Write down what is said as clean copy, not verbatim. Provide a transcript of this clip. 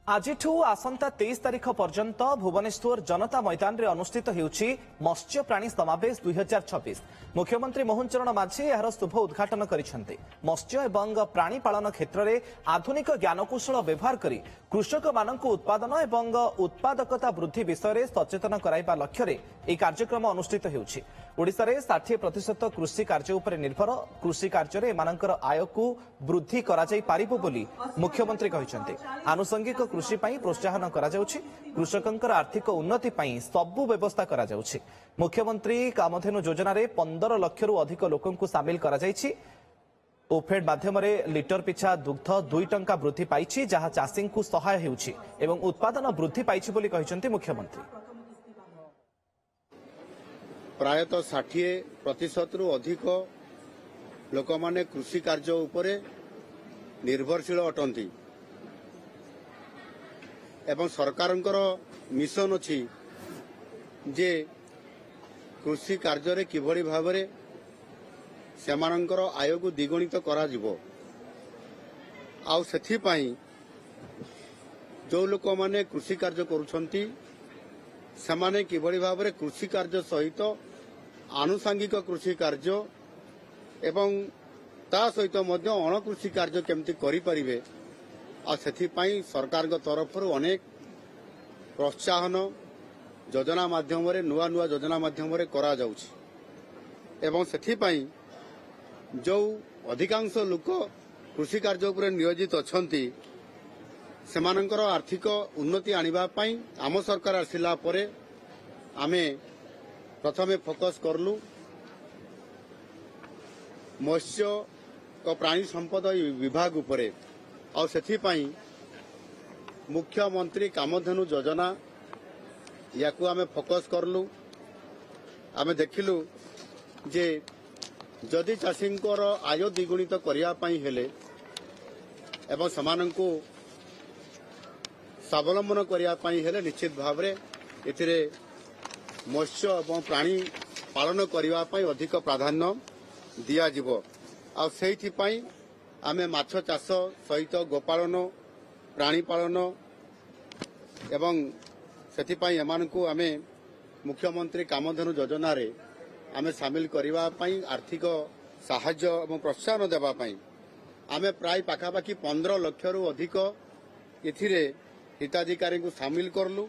आजिठू आसंता 23 तारिख पर्यंत भुवनेश्वर जनता मैदान रे अनुष्ठित होउछि मत्स्य प्राणी समावेश 2026। मुख्यमंत्री मोहन चरण माझी यार शुभ उद्घाटन करिसेंते। मत्स्य एवं प्राणी पालन क्षेत्र में आधुनिक ज्ञानकौशल व्यवहार करी कृषक मानक उत्पादन एवं उत्पादकता वृद्धि विषय में सचेतन कराइबा लक्ष्य रे এই कार्यक्रम अनुष्ठित होउछि। ओडिसा रे 60% कृषि कार्य उपर निर्भर। कृषि कार्य रे एमानकर आय को वृद्धि करा जाई पारिबो बोली मुख्यमंत्री कहिसेंते। आनुषंगिक कृषि पई प्रोत्साहन करा जाउछि। कृषकंकर आर्थिक उन्नति पई सबु व्यवस्था करा जाउछि। मुख्यमंत्री कामधेनु योजना रे 15 लाख रु अधिक लोकंकु शामिल करा जाइछि। ओफेड माध्यम लिटर पिछा दुग्ध 2 टंका वृद्धि पाइछि, जहा चाषी को सहाय हेउछि एवं उत्पादन वृद्धि पाइछि बोली कहिसेंते मुख्यमंत्री। प्रायतः 60% रु अधिक लोक माने कृषि कार्य उपरे निर्भरशील अटंती एवं सरकारंकर मिशन अछि जे कृषि कार्य रे किभଳି भाबरे सेमानंकर आय को द्विगुणित करा जिवो। आउ सेथि पई जो लोक माने कृषि कार्य करूछंती सेमाने किभଳି भाबरे कृषि कार्य सहित आनुषंगिक कृषि कार्य एवं ता सहित मध्य अण कृषि कार्य केमती करि परिबे आ सेथि पई सरकार के तरफ अनेक प्रोत्साहन योजना माध्यम रे नुआ नुआ योजना माध्यम रे करा जाउछि एवं सेथि पई जो अधिकांश लोक कृषि कार्य उपर नियोजित अछंती सेमानंकर आर्थिक उन्नति आनिबा पई आम सरकार आसिला परे आमे प्रथमे फोकस करलु मत्स्य को प्राणी संपद विभाग उपरे और सेथि पई मुख्यमंत्री कामधेनु योजना याकू आमे फोकस करलु। आमे देखिलु जे जदि चाषींकर आय द्विगुणित करिया पई हेले एवं समानंकु स्वावलंबन करिया पई हेले निश्चित भावरे एथिरे मत्स्य एवं प्राणी पालन करिया पई अधिक प्राधान्य दिया जिवो। आ सेहि पई आमे माछ चाष सहित गोपालन प्राणी पालन एवं सेथि पई एमानकु आमे मुख्यमंत्री कामधेनु योजना रे आमे शामिल करिवा पई आर्थिक सहाय्य एवं प्रोत्साहन देबा पई आमे प्राय पाखापाखि 15 लाख रु अधिक एथिरे हिताधिकारी को शामिल करलु।